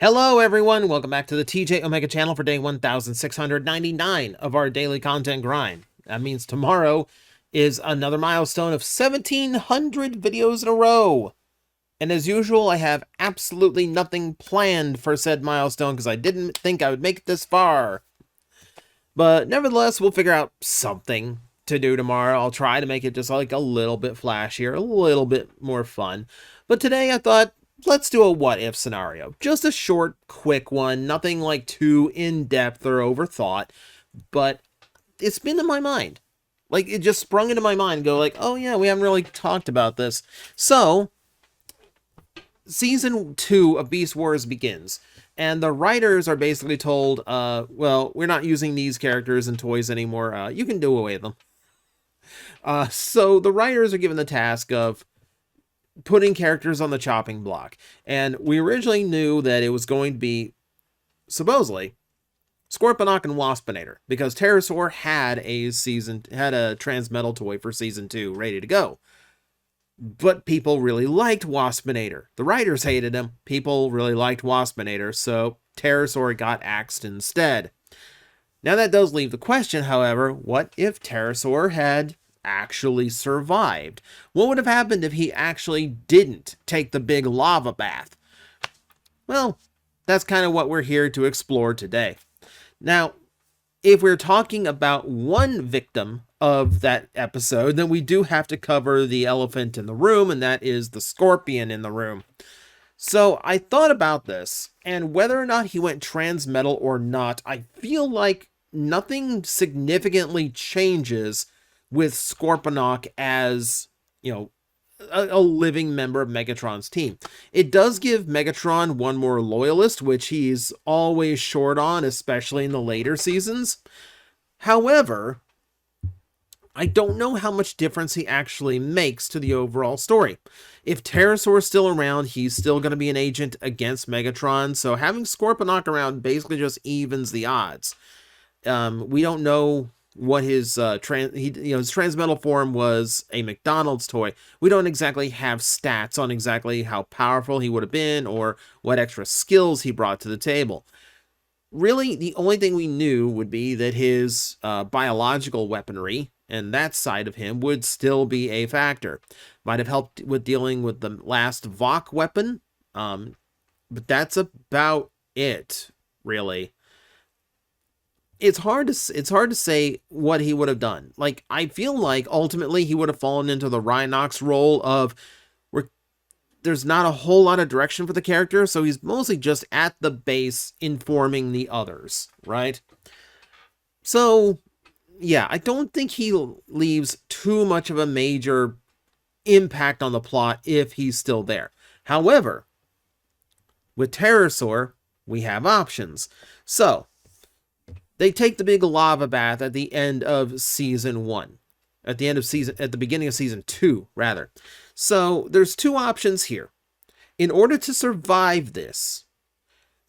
Hello everyone, welcome back to the TJOmega channel for day 1699 of our daily content grind. That means tomorrow is another milestone of 1700 videos in a row. And as usual, I have absolutely nothing planned for said milestone because I didn't think I would make it this far. But nevertheless, we'll figure out something to do tomorrow. I'll try to make it just like a little bit flashier, a little bit more fun. But today I thought, let's do a what-if scenario. Just a short, quick one. Nothing like too in-depth or overthought. But it's been in my mind. Like, it just sprung into my mind. Go like, oh yeah, we haven't really talked about this. So, Season 2 of Beast Wars begins. And the writers are basically told, well, we're not using these characters and toys anymore. You can do away with them. So the writers are given the task of putting characters on the chopping block. And we originally knew that it was going to be, supposedly, Scorponok and Waspinator, because Terrorsaur had a Transmetal toy for Season 2 ready to go. But people really liked Waspinator. The writers hated him. People really liked Waspinator, so Terrorsaur got axed instead. Now that does leave the question, however, what if Terrorsaur had actually survived? What would have happened if he actually didn't take the big lava bath? Well, that's kind of what we're here to explore today. Now, if we're talking about one victim of that episode, then we do have to cover the elephant in the room, and that is the scorpion in the room. So I thought about this, and whether or not he went Transmetal or not, I feel like nothing significantly changes with Scorponok as, you know, a living member of Megatron's team. It does give Megatron one more loyalist, which he's always short on, especially in the later seasons. However, I don't know how much difference he actually makes to the overall story. If Terasaur is still around, he's still going to be an agent against Megatron, so having Scorponok around basically just evens the odds. We don't know what his his Transmetal form was a McDonald's toy. We don't exactly have stats on exactly how powerful he would have been or what extra skills he brought to the table. Really, the only thing we knew would be that his biological weaponry and that side of him would still be a factor. Might have helped with dealing with the last Vok weapon, but that's about it, really. It's hard to say what he would have done. Like, I feel like ultimately he would have fallen into the Rhinox role of where there's not a whole lot of direction for the character, so he's mostly just at the base informing the others, right? So, yeah, I don't think he leaves too much of a major impact on the plot if he's still there. However, with Terrorsaur, we have options. So, they take the big lava bath at the end of Season 1. At the beginning of Season 2, rather. So, there's two options here. In order to survive this,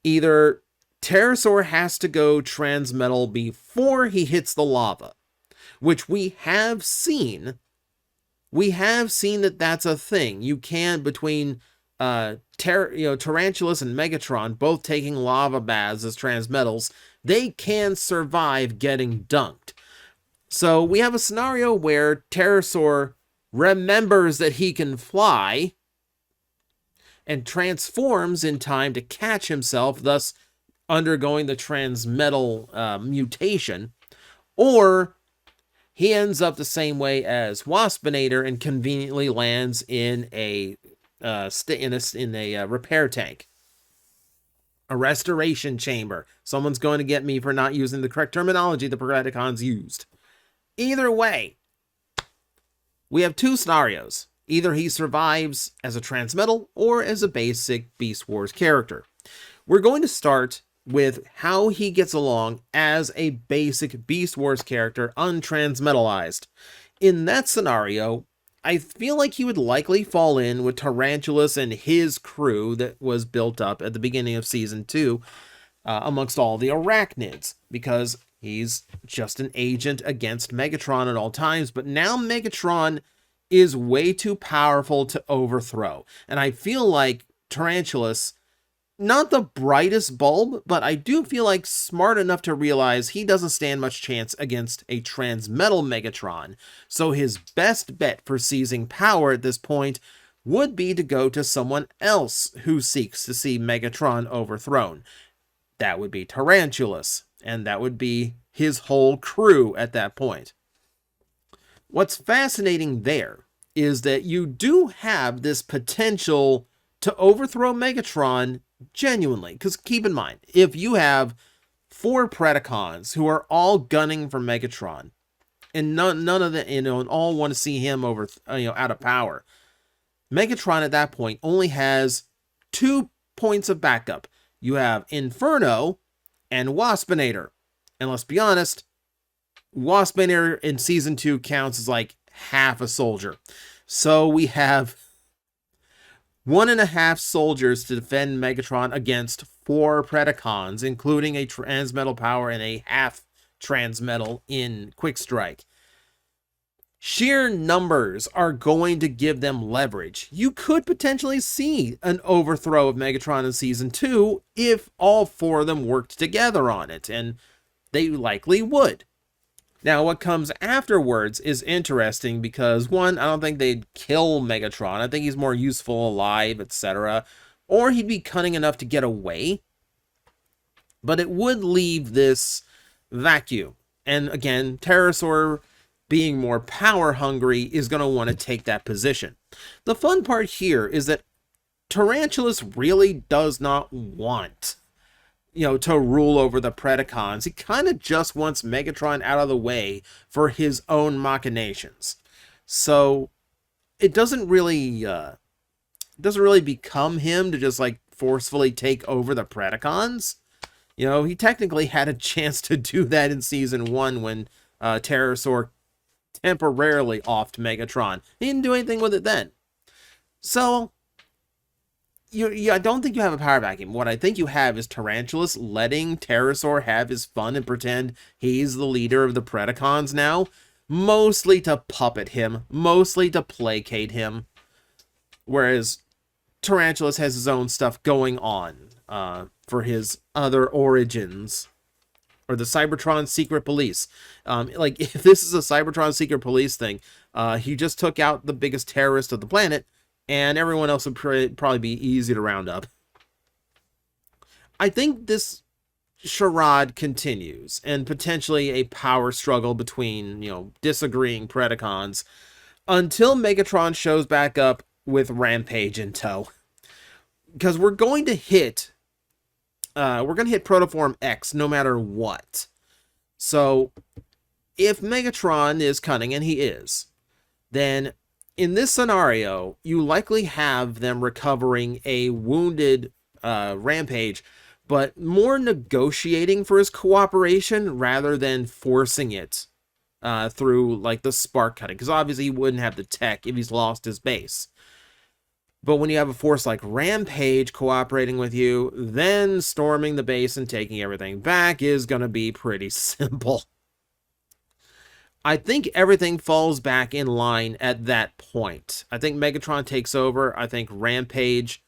either Terrorsaur has to go Transmetal before he hits the lava, which we have seen. We have seen that that's a thing. You can, between Tarantulas and Megatron, both taking lava baths as Transmetals, they can survive getting dunked. So we have a scenario where Terrorsaur remembers that he can fly and transforms in time to catch himself, thus undergoing the Transmetal mutation, or he ends up the same way as Waspinator and conveniently lands in a repair tank. A restoration chamber. Someone's going to get me for not using the correct terminology the Predacons used. Either way, we have two scenarios. Either he survives as a Transmetal or as a basic Beast Wars character. We're going to start with how he gets along as a basic Beast Wars character, untransmetalized. In that scenario, I feel like he would likely fall in with Tarantulas and his crew that was built up at the beginning of Season 2 amongst all the arachnids, because he's just an agent against Megatron at all times, but now Megatron is way too powerful to overthrow, and I feel like Tarantulas not the brightest bulb, but I do feel like smart enough to realize he doesn't stand much chance against a Transmetal Megatron, so his best bet for seizing power at this point would be to go to someone else who seeks to see Megatron overthrown. That would be Tarantulas, and that would be his whole crew at that point. What's fascinating there is that you do have this potential to overthrow Megatron genuinely. Because keep in mind, if you have 4 Predacons who are all gunning for Megatron, and none of them, and all want to see him out of power, Megatron at that point only has 2 points of backup. You have Inferno and Waspinator. And let's be honest, Waspinator in Season 2 counts as like half a soldier. So we have 1.5 soldiers to defend Megatron against 4 Predacons, including a Transmetal power and a half Transmetal in Quick Strike. Sheer numbers are going to give them leverage. You could potentially see an overthrow of Megatron in Season 2 if all 4 of them worked together on it, and they likely would. Now, what comes afterwards is interesting because, one, I don't think they'd kill Megatron. I think he's more useful alive, etc. Or he'd be cunning enough to get away. But it would leave this vacuum. And again, Terrorsaur, being more power hungry, is going to want to take that position. The fun part here is that Tarantulas really does not want to rule over the Predacons. He kind of just wants Megatron out of the way for his own machinations. So it doesn't really become him to just like forcefully take over the Predacons. He technically had a chance to do that in Season 1 when Terrorsaur temporarily offed Megatron. He didn't do anything with it then. So I don't think you have a power vacuum. What I think you have is Tarantulas letting Terrorsaur have his fun and pretend he's the leader of the Predacons now, mostly to puppet him, mostly to placate him, whereas Tarantulas has his own stuff going on for his other origins. Or the Cybertron Secret Police. If this is a Cybertron Secret Police thing, he just took out the biggest terrorist of the planet, and everyone else would probably be easy to round up. I think this charade continues, and potentially a power struggle between, disagreeing Predacons, until Megatron shows back up with Rampage in tow. Because we're going to hit Protoform X no matter what. So, if Megatron is cunning, and he is, then in this scenario, you likely have them recovering a wounded Rampage, but more negotiating for his cooperation rather than forcing it through like the spark cutting, because obviously he wouldn't have the tech if he's lost his base. But when you have a force like Rampage cooperating with you, then storming the base and taking everything back is going to be pretty simple. I think everything falls back in line at that point. I think Megatron takes over. I think Rampage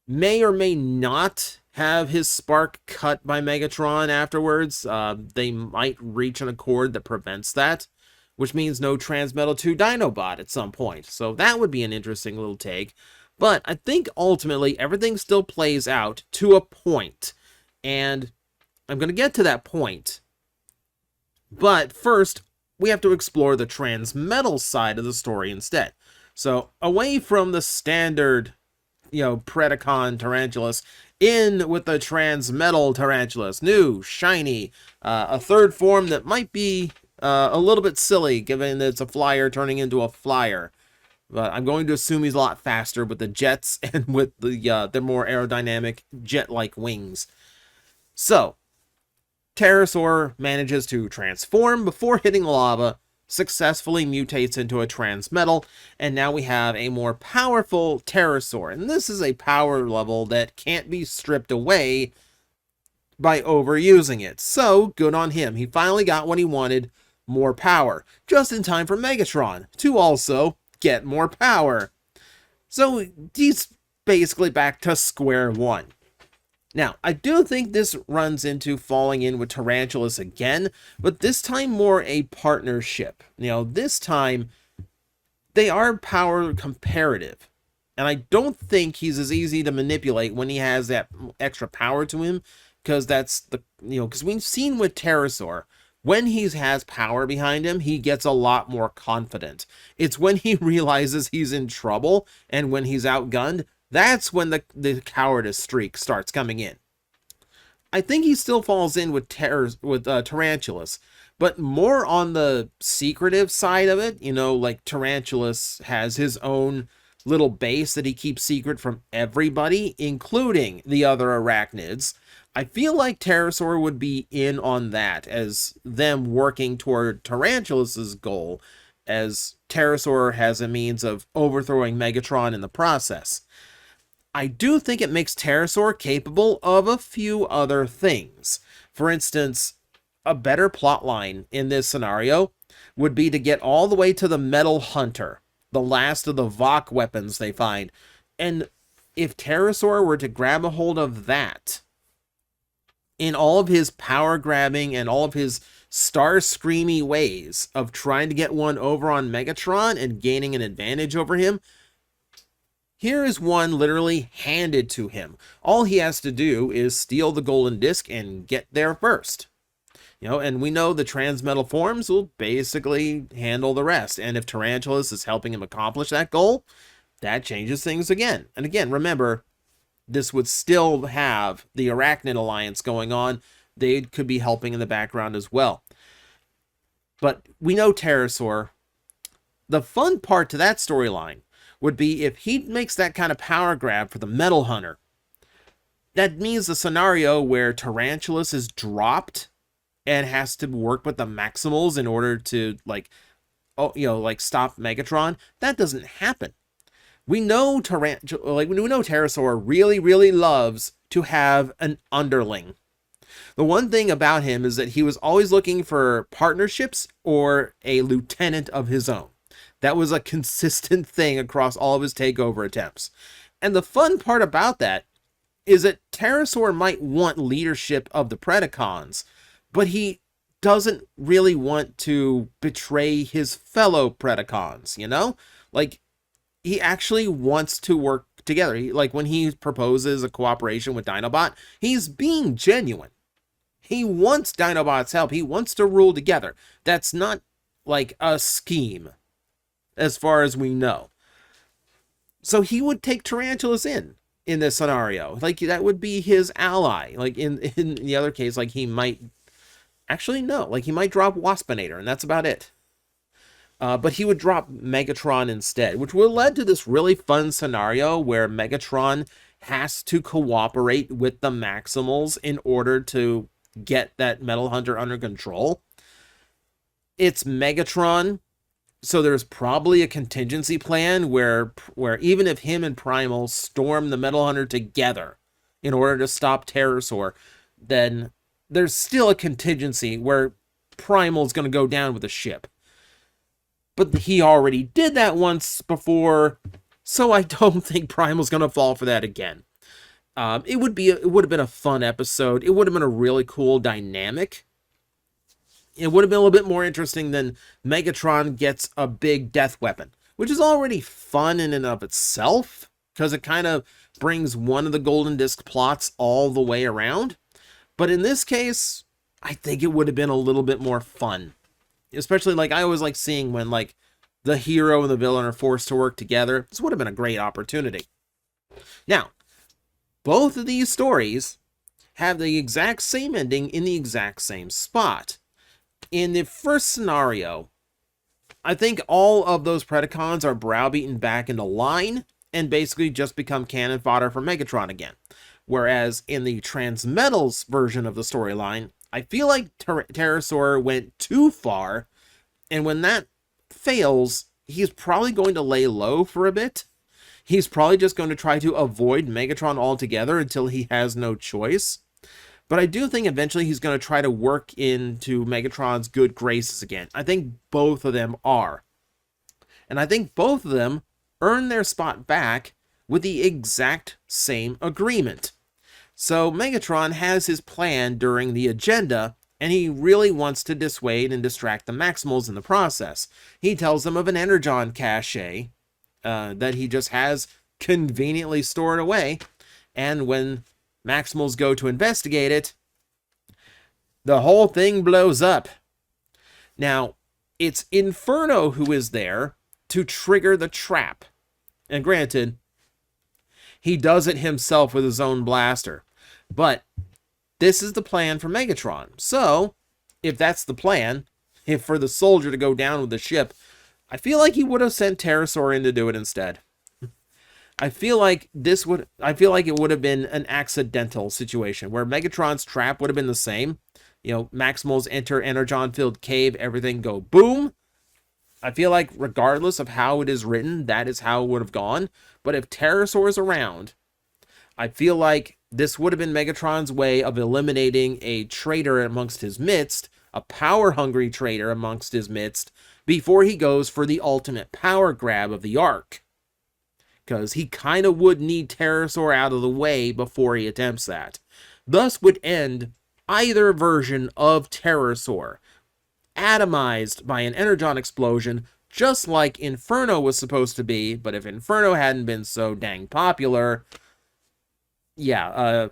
may or may not have his spark cut by Megatron afterwards. They might reach an accord that prevents that, which means no Transmetal 2 Dinobot at some point. So that would be an interesting little take. But I think ultimately everything still plays out to a point. And I'm going to get to that point. But first, we have to explore the Transmetal side of the story instead. So away from the standard, Predacon Tarantulas, in with the Transmetal Tarantulas. New, shiny, a third form that might be a little bit silly given that it's a flyer turning into a flyer. But I'm going to assume he's a lot faster with the jets and with the more aerodynamic jet-like wings. So, Terasaur manages to transform before hitting lava, successfully mutates into a Transmetal, and now we have a more powerful Terrorsaur. And this is a power level that can't be stripped away by overusing it. So, good on him. He finally got what he wanted, more power, just in time for Megatron to also get more power. So he's basically back to square one. Now, I do think this runs into falling in with Tarantulas again, but this time more a partnership. This time they are power comparative. And I don't think he's as easy to manipulate when he has that extra power to him, because because we've seen with Terrorsaur, when he has power behind him, he gets a lot more confident. It's when he realizes he's in trouble and when he's outgunned, that's when the cowardice streak starts coming in. I think he still falls in with Tarantulas, but more on the secretive side of it. Like Tarantulas has his own little base that he keeps secret from everybody, including the other arachnids. I feel like Terasaur would be in on that, as them working toward Tarantulas' goal, as Terrorsaur has a means of overthrowing Megatron in the process. I do think it makes Terrorsaur capable of a few other things. For instance, a better plotline in this scenario would be to get all the way to the Metal Hunter, the last of the Vok weapons they find. And if Terrorsaur were to grab a hold of that, in all of his power grabbing and all of his star screamy ways of trying to get one over on Megatron and gaining an advantage over him, here is one literally handed to him. All he has to do is steal the golden disc and get there first. And we know the transmetal forms will basically handle the rest. And if Tarantulas is helping him accomplish that goal, that changes things again. And again, remember, this would still have the Arachnid Alliance going on. They could be helping in the background as well. But we know Terrorsaur. The fun part to that storyline would be if he makes that kind of power grab for the Metal Hunter. That means the scenario where Tarantulas is dropped and has to work with the Maximals in order to stop Megatron. That doesn't happen. We know Terrorsaur really, really loves to have an underling. The one thing about him is that he was always looking for partnerships or a lieutenant of his own. That was a consistent thing across all of his takeover attempts. And the fun part about that is that Terrorsaur might want leadership of the Predacons, but he doesn't really want to betray his fellow Predacons, he actually wants to work together. When he proposes a cooperation with Dinobot, he's being genuine. He wants Dinobot's help. He wants to rule together. That's not like a scheme, as far as we know. So he would take Tarantulas in this scenario. That would be his ally. In the other case, he might... Actually, no. He might drop Waspinator, and that's about it. But he would drop Megatron instead, which would lead to this really fun scenario where Megatron has to cooperate with the Maximals in order to get that Metal Hunter under control. It's Megatron, so there's probably a contingency plan where even if him and Primal storm the Metal Hunter together in order to stop Terrorsaur, then there's still a contingency where Primal's going to go down with a ship. But he already did that once before, so I don't think Primal's going to fall for that again. It would have been a fun episode. It would have been a really cool dynamic. It would have been a little bit more interesting than Megatron gets a big death weapon, which is already fun in and of itself, because it kind of brings one of the Golden Disc plots all the way around. But in this case, I think it would have been a little bit more fun. Especially, I always like seeing when, the hero and the villain are forced to work together. This would have been a great opportunity. Now, both of these stories have the exact same ending in the exact same spot. In the first scenario, I think all of those Predacons are browbeaten back into line and basically just become cannon fodder for Megatron again. Whereas in the Transmetal's version of the storyline, I feel like Terrorsaur went too far, and when that fails, he's probably going to lay low for a bit. He's probably just going to try to avoid Megatron altogether until he has no choice. But I do think eventually he's going to try to work into Megatron's good graces again. I think both of them are. And I think both of them earn their spot back with the exact same agreement. So Megatron has his plan during the agenda, and he really wants to dissuade and distract the Maximals in the process. He tells them of an Energon cache that he just has conveniently stored away, and when Maximals go to investigate it, the whole thing blows up. Now, it's Inferno who is there to trigger the trap. And granted, he does it himself with his own blaster. But this is the plan for Megatron. So, if that's the plan, if for the soldier to go down with the ship, I feel like he would have sent Terrorsaur in to do it instead. I feel like it would have been an accidental situation where Megatron's trap would have been the same. You know, Maximals enter Energon-filled cave, everything go boom. I feel like regardless of how it is written, that is how it would have gone. But if Terasaur is around, I feel like this would have been Megatron's way of eliminating a traitor amongst his midst, a power-hungry traitor amongst his midst, before he goes for the ultimate power grab of the arc. Because he kind of would need Terrorsaur out of the way before he attempts that. Thus would end either version of Terrorsaur, atomized by an Energon explosion, just like Inferno was supposed to be, but if Inferno hadn't been so dang popular, I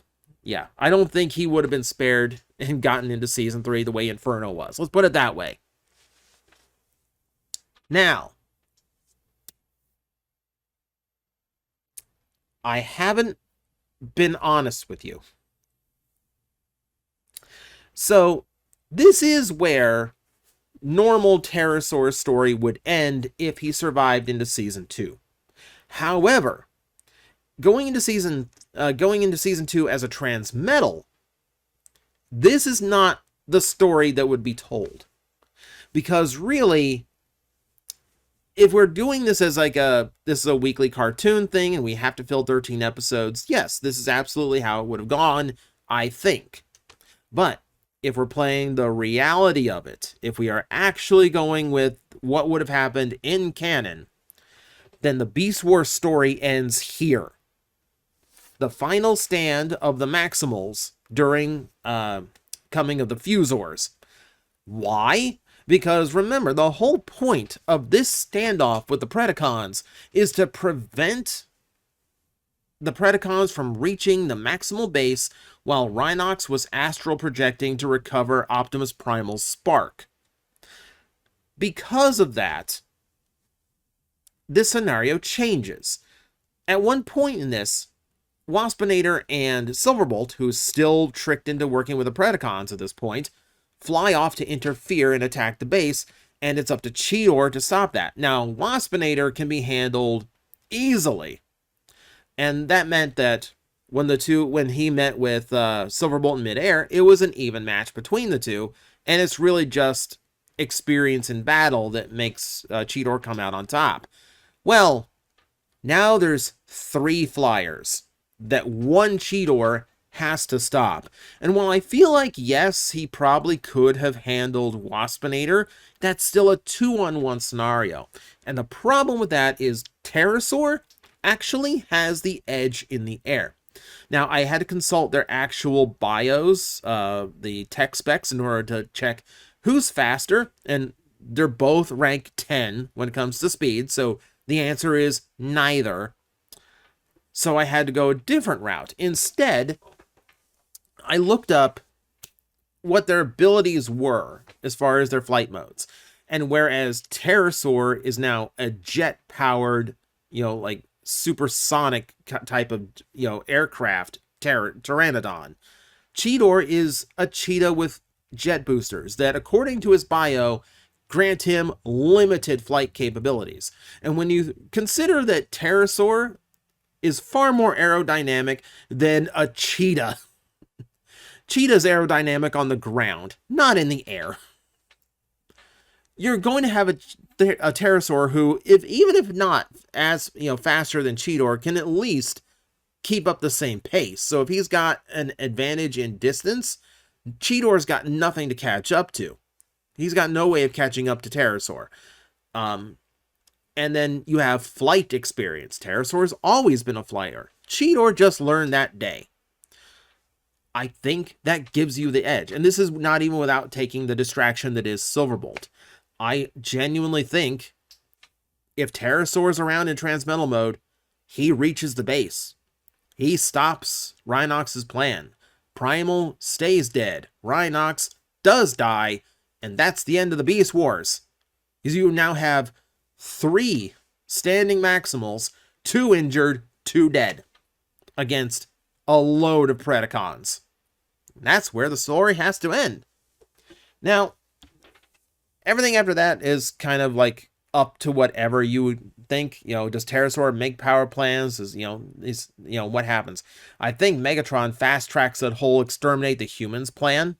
don't think he would have been spared and gotten into Season 3 the way Inferno was. Let's put it that way. Now, I haven't been honest with you. So, this is where normal Terrorsaur's story would end if he survived into Season 2. However, going into Season 2 as a Transmetal, this is not the story that would be told. Because really, if we're doing this as this is a weekly cartoon thing and we have to fill 13 episodes, yes, this is absolutely how it would have gone, I think. But if we're playing the reality of it, if we are actually going with what would have happened in canon, then the Beast Wars story ends here. The final stand of the Maximals during coming of the Fusors. Why? Because remember, the whole point of this standoff with the Predacons is to prevent the Predacons from reaching the Maximal base while Rhinox was astral projecting to recover Optimus Primal's spark. Because of that, this scenario changes. At one point in this, Waspinator and Silverbolt, who's still tricked into working with the Predacons at this point, fly off to interfere and attack the base, and it's up to Cheetor to stop that. Now, Waspinator can be handled easily, and that meant that when he met with Silverbolt in midair, it was an even match between the two, and it's really just experience in battle that makes Cheetor come out on top. Well, now there's 3 flyers that one Cheetor has to stop. And while I feel like, yes, he probably could have handled Waspinator, that's still a 2-on-1 scenario. And the problem with that is Terrorsaur actually has the edge in the air. Now, I had to consult their actual bios, the tech specs, in order to check who's faster, and they're both rank 10 when it comes to speed, so the answer is neither. So I had to go a different route. Instead, I looked up what their abilities were as far as their flight modes. And whereas Terrorsaur is now a jet-powered, like supersonic type of, aircraft pteranodon, Cheetor is a cheetah with jet boosters that, according to his bio, grant him limited flight capabilities. And when you consider that Terrorsaur is far more aerodynamic than a cheetah. Cheetah's aerodynamic on the ground, not in the air. You're going to have a Terrorsaur who, even if not as faster than Cheetor, can at least keep up the same pace. So if he's got an advantage in distance, Cheetor's got nothing to catch up to. He's got no way of catching up to Terrorsaur. And then you have flight experience. Terrorsaur's always been a flyer. Cheetor just learned that day. I think that gives you the edge. And this is not even without taking the distraction that is Silverbolt. I genuinely think if Terrorsaur's around in Transmetal mode, he reaches the base. He stops Rhinox's plan. Primal stays dead. Rhinox does die, and that's the end of the Beast Wars. Because you now have 3 standing Maximals, 2 injured, 2 dead, against a load of Predacons. That's where the story has to end. Now, everything after that is kind of like up to whatever you would think. Does Terasaur make power plans? What happens? I think Megatron fast tracks that whole exterminate the humans plan.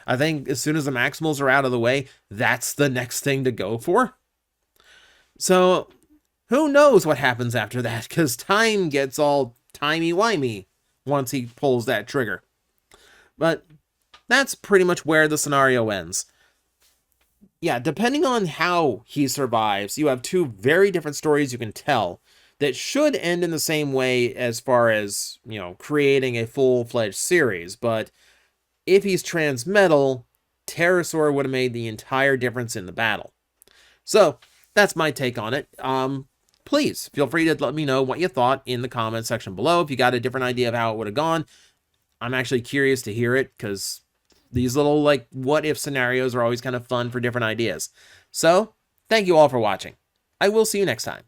I think as soon as the Maximals are out of the way, that's the next thing to go for. So, who knows what happens after that, because time gets all timey-wimey once he pulls that trigger. But that's pretty much where the scenario ends. Yeah, depending on how he survives, you have 2 very different stories you can tell that should end in the same way as far as, creating a full-fledged series. But if he's Transmetal, Terrorsaur would have made the entire difference in the battle. So, that's my take on it. Please feel free to let me know what you thought in the comment section below. If you got a different idea of how it would have gone, I'm actually curious to hear it, because these little, what-if scenarios are always kind of fun for different ideas. So, thank you all for watching. I will see you next time.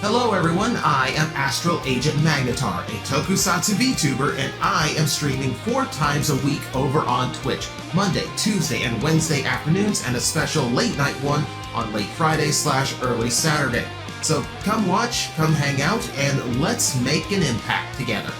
Hello everyone, I am Astral Agent Magnetar, a Tokusatsu VTuber, and I am streaming 4 times a week over on Twitch, Monday, Tuesday, and Wednesday afternoons, and a special late night one on late Friday/early Saturday. So come watch, come hang out, and let's make an impact together.